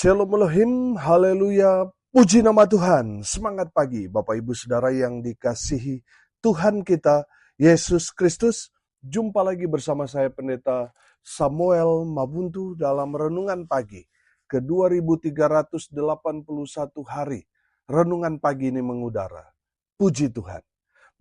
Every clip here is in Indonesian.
Shalom Elohim, haleluya, puji nama Tuhan. Semangat pagi Bapak Ibu Saudara yang dikasihi Tuhan kita, Yesus Kristus. Jumpa lagi bersama saya Pendeta Samuel Mabuntu dalam Renungan Pagi ke 2381 hari. Renungan pagi ini mengudara. Puji Tuhan.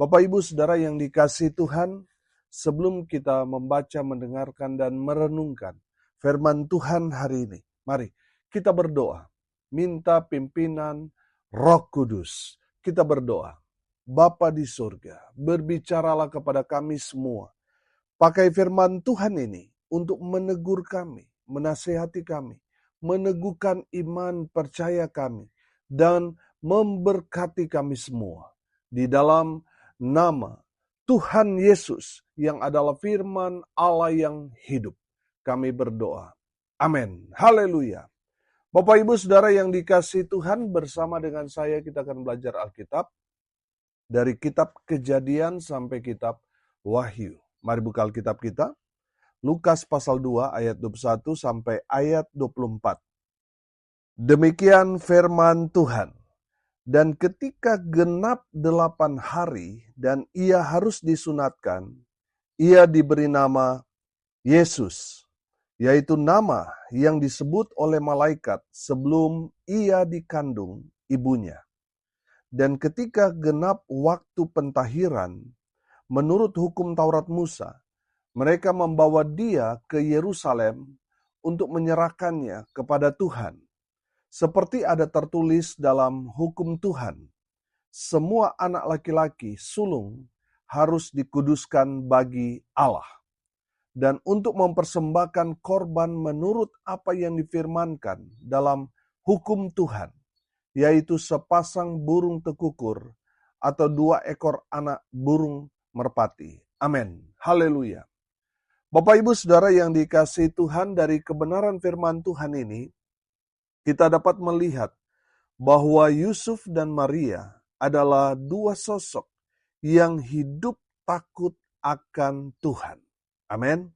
Bapak Ibu Saudara yang dikasihi Tuhan, sebelum kita membaca, mendengarkan, dan merenungkan firman Tuhan hari ini, mari kita berdoa, minta pimpinan Roh Kudus. Kita berdoa, Bapa di surga, berbicaralah kepada kami semua. Pakai firman Tuhan ini untuk menegur kami, menasehati kami, meneguhkan iman percaya kami, dan memberkati kami semua. Di dalam nama Tuhan Yesus yang adalah firman Allah yang hidup, kami berdoa. Amin. Haleluya. Bapak Ibu Saudara yang dikasihi Tuhan, bersama dengan saya kita akan belajar Alkitab dari kitab Kejadian sampai kitab Wahyu. Mari buka Alkitab kita. Lukas pasal 2 ayat 21 sampai ayat 24. Demikian firman Tuhan. Dan ketika genap 8 hari dan ia harus disunatkan, ia diberi nama Yesus, yaitu nama yang disebut oleh malaikat sebelum ia dikandung ibunya. Dan ketika genap waktu pentahiran, menurut hukum Taurat Musa, mereka membawa dia ke Yerusalem untuk menyerahkannya kepada Tuhan. Seperti ada tertulis dalam hukum Tuhan, semua anak laki-laki sulung harus dikuduskan bagi Allah. Dan untuk mempersembahkan korban menurut apa yang difirmankan dalam hukum Tuhan, yaitu sepasang burung tekukur atau 2 ekor anak burung merpati. Amin. Haleluya. Bapak Ibu Saudara yang dikasihi Tuhan, dari kebenaran firman Tuhan ini, kita dapat melihat bahwa Yusuf dan Maria adalah 2 sosok yang hidup takut akan Tuhan. Amin.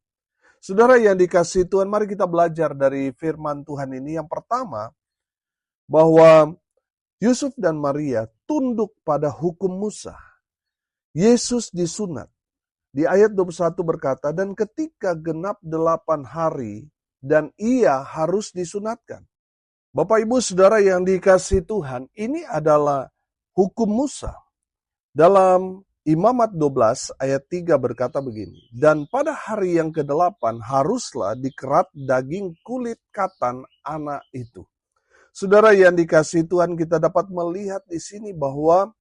Saudara yang dikasihi Tuhan, mari kita belajar dari firman Tuhan ini. Yang pertama, bahwa Yusuf dan Maria tunduk pada hukum Musa. Yesus disunat. Di ayat 21 berkata, dan ketika genap 8 hari dan ia harus disunatkan. Bapak Ibu Saudara yang dikasihi Tuhan, ini adalah hukum Musa. Dalam Imamat 12 ayat 3 berkata begini, dan pada hari yang ke-8 haruslah dikerat daging kulit katan anak itu. Saudara yang dikasihi Tuhan, kita dapat melihat di sini bahwa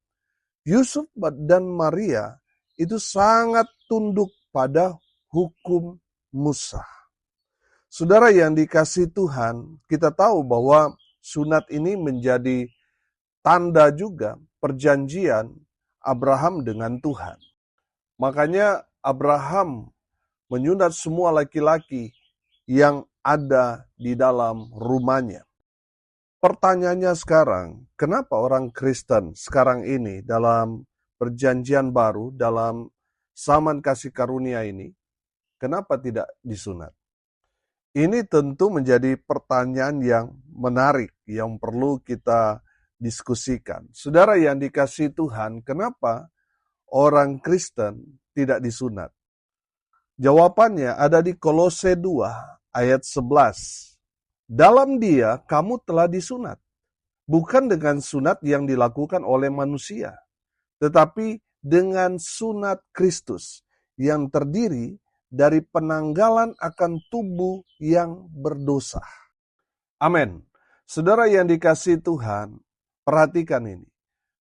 Yusuf dan Maria itu sangat tunduk pada hukum Musa. Saudara yang dikasihi Tuhan, kita tahu bahwa sunat ini menjadi tanda juga perjanjian Abraham dengan Tuhan. Makanya Abraham menyunat semua laki-laki yang ada di dalam rumahnya. Pertanyaannya sekarang, kenapa orang Kristen sekarang ini dalam perjanjian baru, dalam zaman kasih karunia ini, kenapa tidak disunat? Ini tentu menjadi pertanyaan yang menarik, yang perlu kita diskusikan. Saudara yang dikasihi Tuhan, kenapa orang Kristen tidak disunat? Jawabannya ada di Kolose 2 ayat 11. Dalam dia kamu telah disunat, bukan dengan sunat yang dilakukan oleh manusia, tetapi dengan sunat Kristus yang terdiri dari penanggalan akan tubuh yang berdosa. Amin. Saudara yang dikasihi Tuhan, perhatikan ini.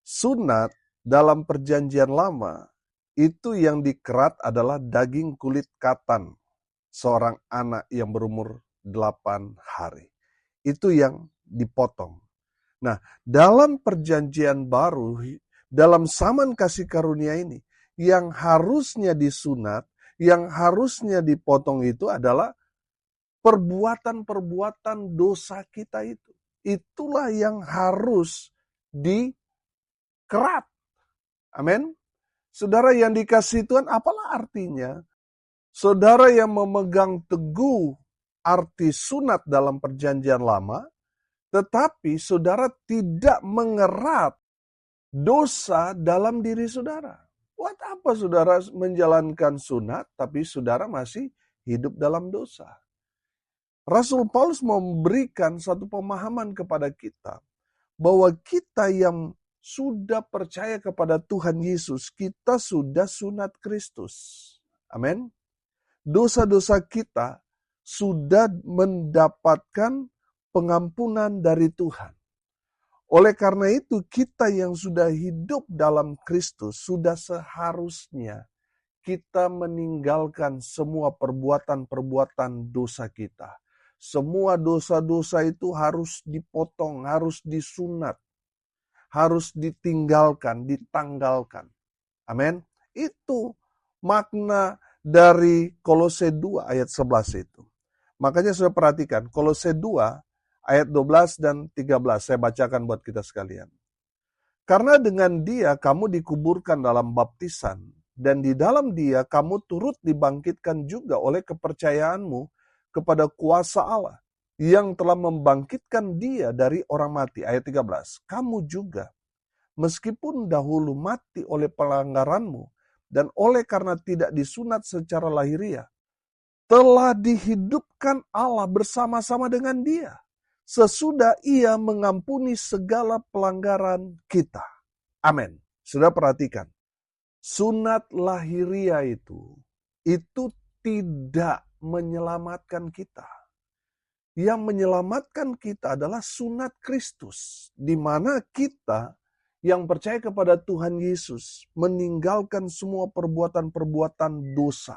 Sunat dalam perjanjian lama, itu yang dikerat adalah daging kulit katan seorang anak yang berumur 8 hari. Itu yang dipotong. Nah, dalam perjanjian baru, dalam zaman kasih karunia ini, yang harusnya disunat, yang harusnya dipotong itu adalah perbuatan-perbuatan dosa kita itu. Itulah yang harus dikerat. Amin. Saudara yang dikasihi Tuhan, apalah artinya? Saudara yang memegang teguh arti sunat dalam perjanjian lama, Tetapi saudara tidak mengerat dosa dalam diri saudara. Buat apa saudara menjalankan sunat, tapi saudara masih hidup dalam dosa? Rasul Paulus memberikan satu pemahaman kepada kita, bahwa kita yang sudah percaya kepada Tuhan Yesus, kita sudah sunat Kristus. Amin. Dosa-dosa kita sudah mendapatkan pengampunan dari Tuhan. Oleh karena itu, kita yang sudah hidup dalam Kristus, sudah seharusnya kita meninggalkan semua perbuatan-perbuatan dosa kita. Semua dosa-dosa itu harus dipotong, harus disunat, harus ditinggalkan, ditanggalkan. Amin. Itu makna dari Kolose 2 ayat 11 itu. Makanya saya perhatikan, Kolose 2 ayat 12 dan 13, saya bacakan buat kita sekalian. Karena dengan Dia kamu dikuburkan dalam baptisan, dan di dalam Dia kamu turut dibangkitkan juga oleh kepercayaanmu kepada kuasa Allah, yang telah membangkitkan Dia dari orang mati. Ayat 13, kamu juga, meskipun dahulu mati oleh pelanggaranmu, dan oleh karena tidak disunat secara lahiriah, telah dihidupkan Allah bersama-sama dengan Dia, sesudah Ia mengampuni segala pelanggaran kita. Amin. Sudah perhatikan, sunat lahiriah itu tidak menyelamatkan kita. Yang menyelamatkan kita adalah sunat Kristus, di mana kita yang percaya kepada Tuhan Yesus meninggalkan semua perbuatan-perbuatan dosa.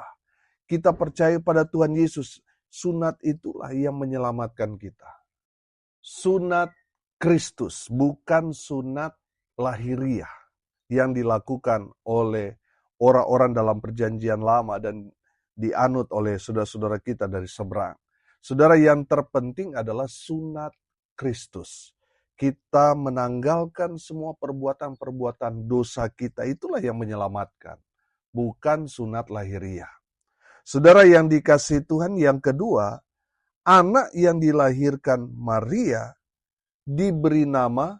Kita percaya pada Tuhan Yesus, sunat itulah yang menyelamatkan kita. Sunat Kristus, bukan sunat lahiriah yang dilakukan oleh orang-orang dalam perjanjian lama dan dianut oleh saudara-saudara kita dari seberang. Saudara, yang terpenting adalah sunat Kristus. Kita menanggalkan semua perbuatan-perbuatan dosa kita, itulah yang menyelamatkan, bukan sunat lahiriah. Saudara yang dikasihi Tuhan, yang kedua, anak yang dilahirkan Maria diberi nama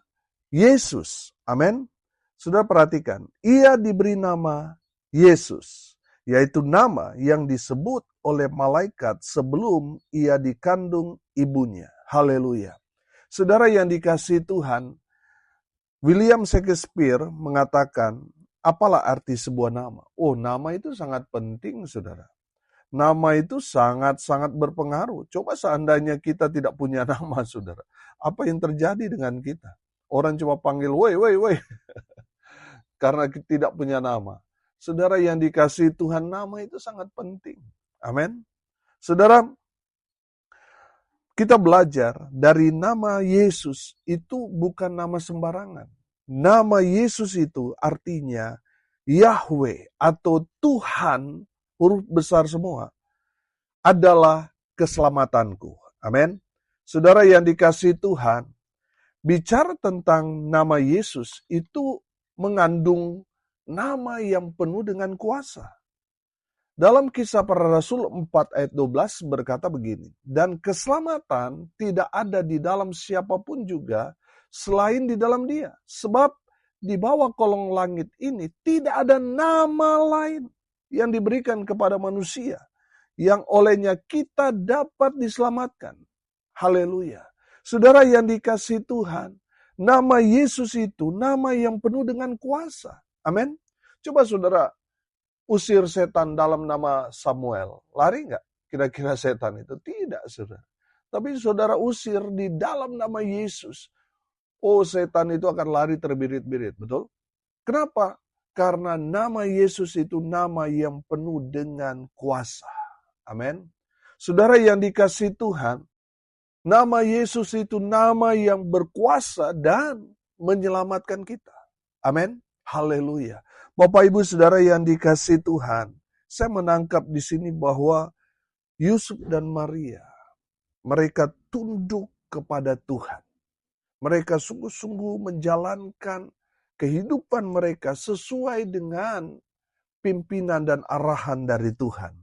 Yesus. Amin. Saudara perhatikan, ia diberi nama Yesus, yaitu nama yang disebut oleh malaikat sebelum ia dikandung ibunya. Haleluya. Saudara yang dikasihi Tuhan, William Shakespeare mengatakan, apalah arti sebuah nama? Oh, nama itu sangat penting, saudara. Nama itu sangat-sangat berpengaruh. Coba seandainya kita tidak punya nama, saudara. Apa yang terjadi dengan kita? Orang cuma panggil, woi. Karena tidak punya nama. Saudara yang dikasihi Tuhan, nama itu sangat penting. Amin. Saudara, kita belajar dari nama Yesus itu bukan nama sembarangan. Nama Yesus itu artinya Yahweh atau Tuhan, huruf besar semua, adalah keselamatanku. Amin. Saudara yang dikasihi Tuhan, bicara tentang nama Yesus itu mengandung nama yang penuh dengan kuasa. Dalam Kisah Para Rasul 4 ayat 12 berkata begini, dan keselamatan tidak ada di dalam siapapun juga selain di dalam Dia. Sebab di bawah kolong langit ini tidak ada nama lain yang diberikan kepada manusia yang olehnya kita dapat diselamatkan. Haleluya. Saudara yang dikasihi Tuhan, nama Yesus itu nama yang penuh dengan kuasa. Amin. Coba saudara usir setan dalam nama Samuel. Lari nggak kira-kira setan itu? Tidak, saudara. Tapi saudara usir di dalam nama Yesus. Oh, setan itu akan lari terbirit-birit, betul? Kenapa? Karena nama Yesus itu nama yang penuh dengan kuasa. Amin. Saudara yang dikasihi Tuhan, nama Yesus itu nama yang berkuasa dan menyelamatkan kita. Amin. Haleluya. Bapak Ibu Saudara yang dikasihi Tuhan, saya menangkap di sini bahwa Yusuf dan Maria, mereka tunduk kepada Tuhan. Mereka sungguh-sungguh menjalankan kehidupan mereka sesuai dengan pimpinan dan arahan dari Tuhan.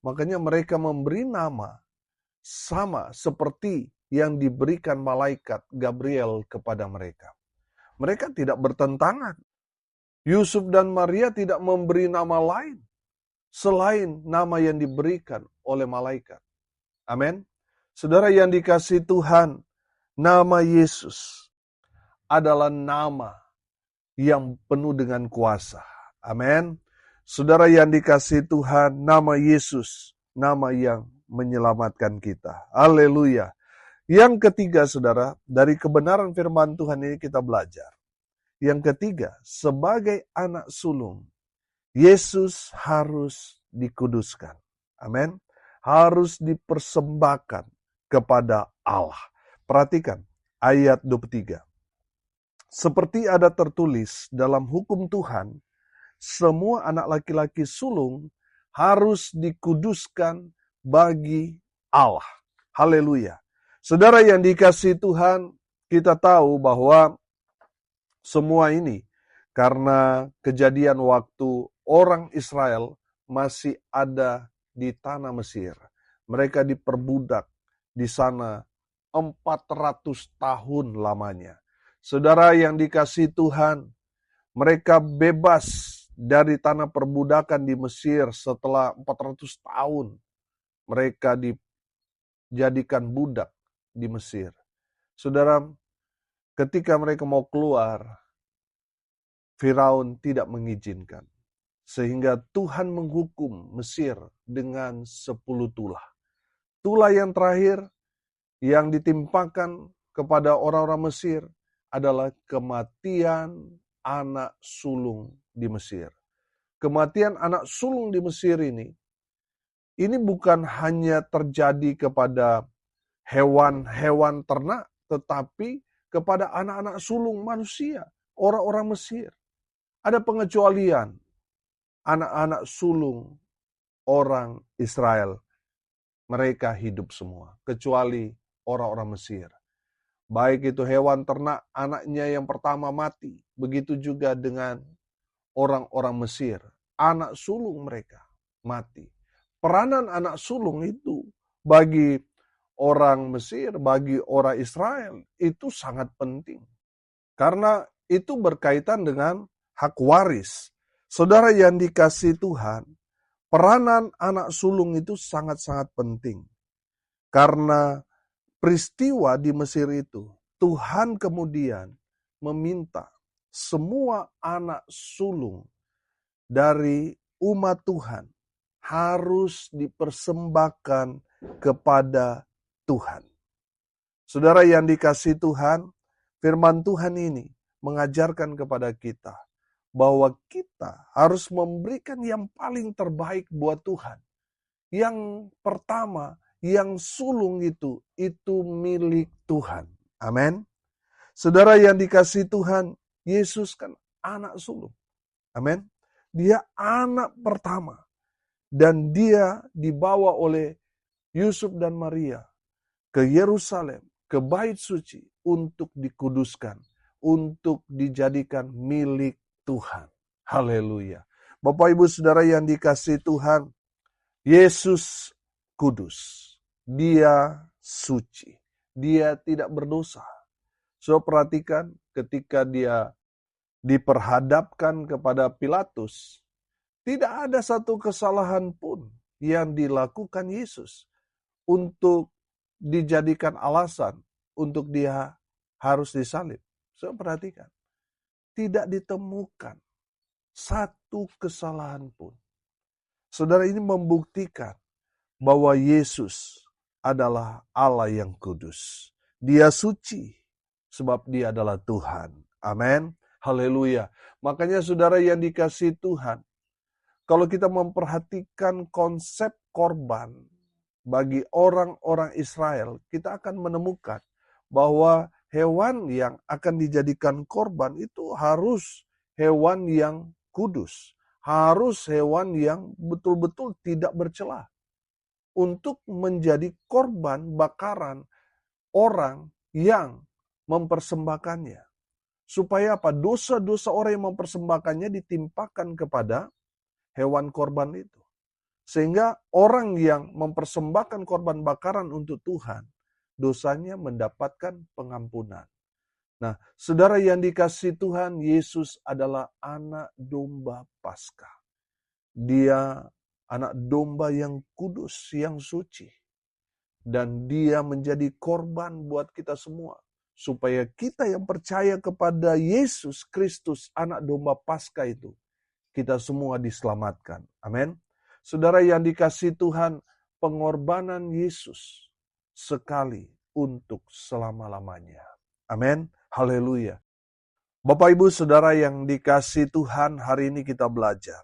Makanya mereka memberi nama sama seperti yang diberikan malaikat Gabriel kepada mereka. Mereka tidak bertentangan. Yusuf dan Maria tidak memberi nama lain selain nama yang diberikan oleh malaikat. Amin. Saudara yang dikasihi Tuhan, nama Yesus adalah nama yang penuh dengan kuasa. Amin. Saudara yang dikasihi Tuhan, nama Yesus, nama yang menyelamatkan kita. Haleluya. Yang ketiga, saudara, dari kebenaran firman Tuhan ini kita belajar. Yang ketiga, sebagai anak sulung, Yesus harus dikuduskan. Amin. Harus dipersembahkan kepada Allah. Perhatikan ayat 23. Seperti ada tertulis dalam hukum Tuhan, semua anak laki-laki sulung harus dikuduskan bagi Allah. Haleluya. Saudara yang dikasihi Tuhan, kita tahu bahwa semua ini karena kejadian waktu orang Israel masih ada di tanah Mesir. Mereka diperbudak di sana 400 tahun lamanya. Saudara yang dikasihi Tuhan, mereka bebas dari tanah perbudakan di Mesir setelah 400 tahun. Mereka dijadikan budak di Mesir. Saudara, ketika mereka mau keluar, Firaun tidak mengizinkan. Sehingga Tuhan menghukum Mesir dengan 10 tulah. Tulah yang terakhir yang ditimpakan kepada orang-orang Mesir adalah kematian anak sulung di Mesir. Kematian anak sulung di Mesir ini bukan hanya terjadi kepada hewan-hewan ternak, tetapi kepada anak-anak sulung manusia, orang-orang Mesir. Ada pengecualian, anak-anak sulung orang Israel, mereka hidup semua, kecuali orang-orang Mesir. Baik itu hewan ternak, anaknya yang pertama mati. Begitu juga dengan orang-orang Mesir, anak sulung mereka mati. Peranan anak sulung itu bagi orang Mesir, bagi orang Israel, itu sangat penting. Karena itu berkaitan dengan hak waris. Saudara yang dikasihi Tuhan, peranan anak sulung itu sangat-sangat penting. Karena peristiwa di Mesir itu, Tuhan kemudian meminta semua anak sulung dari umat Tuhan harus dipersembahkan kepada Tuhan. Saudara yang dikasihi Tuhan, firman Tuhan ini mengajarkan kepada kita bahwa kita harus memberikan yang paling terbaik buat Tuhan. Yang pertama, yang sulung itu milik Tuhan. Amin. Saudara yang dikasihi Tuhan, Yesus kan anak sulung. Amin. Dia anak pertama. Dan dia dibawa oleh Yusuf dan Maria ke Yerusalem, ke Bait Suci untuk dikuduskan, untuk dijadikan milik Tuhan. Haleluya. Bapak Ibu Saudara yang dikasihi Tuhan, Yesus kudus. Dia suci. Dia tidak berdosa. So perhatikan ketika dia diperhadapkan kepada Pilatus, tidak ada satu kesalahan pun yang dilakukan Yesus untuk dijadikan alasan untuk dia harus disalib. So perhatikan, tidak ditemukan satu kesalahan pun. Saudara, ini membuktikan bahwa Yesus adalah Allah yang kudus. Dia suci sebab dia adalah Tuhan. Amin. Haleluya. Makanya saudara yang dikasihi Tuhan, kalau kita memperhatikan konsep korban bagi orang-orang Israel, kita akan menemukan bahwa hewan yang akan dijadikan korban itu harus hewan yang kudus. Harus hewan yang betul-betul tidak bercela. Untuk menjadi korban bakaran orang yang mempersembahkannya. Supaya apa? Dosa-dosa orang yang mempersembahkannya ditimpakan kepada hewan korban itu. Sehingga orang yang mempersembahkan korban bakaran untuk Tuhan, dosanya mendapatkan pengampunan. Nah, saudara yang dikasihi Tuhan, Yesus adalah anak domba Paskah. Dia anak domba yang kudus, yang suci. Dan dia menjadi korban buat kita semua. Supaya kita yang percaya kepada Yesus Kristus, anak domba Paskah itu, kita semua diselamatkan. Amin. Saudara yang dikasihi Tuhan, pengorbanan Yesus sekali untuk selama-lamanya. Amin. Haleluya. Bapak Ibu Saudara yang dikasihi Tuhan, hari ini kita belajar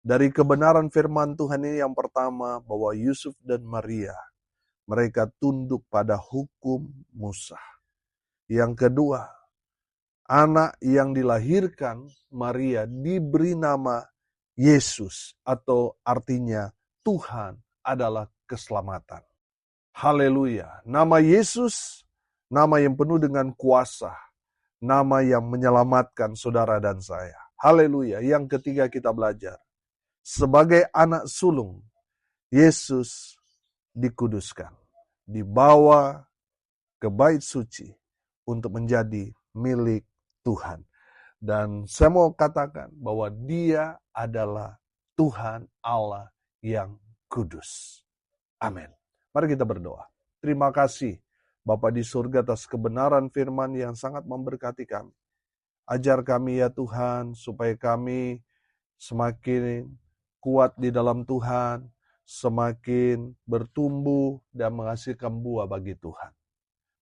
dari kebenaran firman Tuhan ini. Yang pertama, bahwa Yusuf dan Maria, mereka tunduk pada hukum Musa. Yang kedua, anak yang dilahirkan Maria diberi nama Yesus, atau artinya Tuhan adalah keselamatan. Haleluya. Nama Yesus, nama yang penuh dengan kuasa, nama yang menyelamatkan saudara dan saya. Haleluya. Yang ketiga kita belajar, sebagai anak sulung, Yesus dikuduskan, dibawa ke bait suci untuk menjadi milik Tuhan. Dan saya mau katakan bahwa dia adalah Tuhan Allah yang kudus. Amin. Mari kita berdoa. Terima kasih Bapa di surga atas kebenaran firman yang sangat memberkati kami. Ajar kami ya Tuhan, supaya kami semakin kuat di dalam Tuhan, semakin bertumbuh dan menghasilkan buah bagi Tuhan.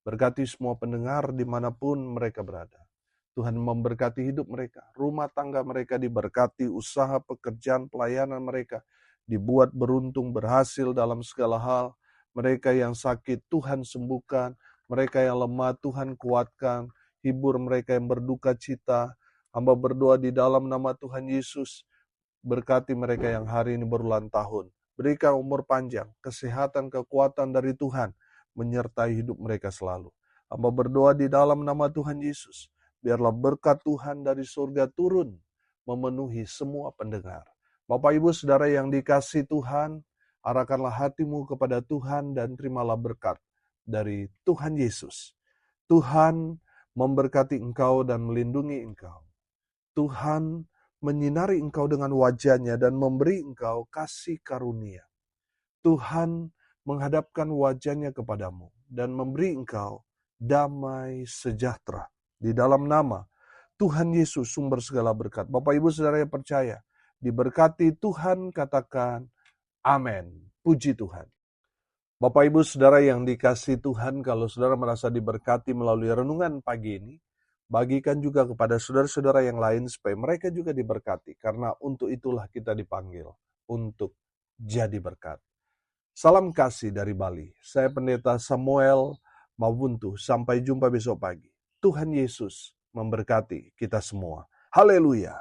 Berkati semua pendengar dimanapun mereka berada. Tuhan memberkati hidup mereka, rumah tangga mereka diberkati, usaha, pekerjaan, pelayanan mereka dibuat beruntung, berhasil dalam segala hal. Mereka yang sakit, Tuhan sembuhkan. Mereka yang lemah, Tuhan kuatkan. Hibur mereka yang berduka cita. Hamba berdoa di dalam nama Tuhan Yesus. Berkati mereka yang hari ini berulang tahun. Berikan umur panjang, kesehatan, kekuatan dari Tuhan menyertai hidup mereka selalu. Hamba berdoa di dalam nama Tuhan Yesus. Biarlah berkat Tuhan dari surga turun memenuhi semua pendengar. Bapak Ibu Saudara yang dikasihi Tuhan, arahkanlah hatimu kepada Tuhan dan terimalah berkat dari Tuhan Yesus. Tuhan memberkati engkau dan melindungi engkau. Tuhan menyinari engkau dengan wajah-Nya dan memberi engkau kasih karunia. Tuhan menghadapkan wajah-Nya kepadamu dan memberi engkau damai sejahtera. Di dalam nama Tuhan Yesus, sumber segala berkat. Bapak Ibu Saudara yang percaya, diberkati Tuhan, katakan amin. Puji Tuhan. Bapak Ibu Saudara yang dikasihi Tuhan, kalau saudara merasa diberkati melalui renungan pagi ini, bagikan juga kepada saudara-saudara yang lain supaya mereka juga diberkati. Karena untuk itulah kita dipanggil, untuk jadi berkat. Salam kasih dari Bali. Saya Pendeta Samuel Mawuntu. Sampai jumpa besok pagi. Tuhan Yesus memberkati kita semua. Haleluya.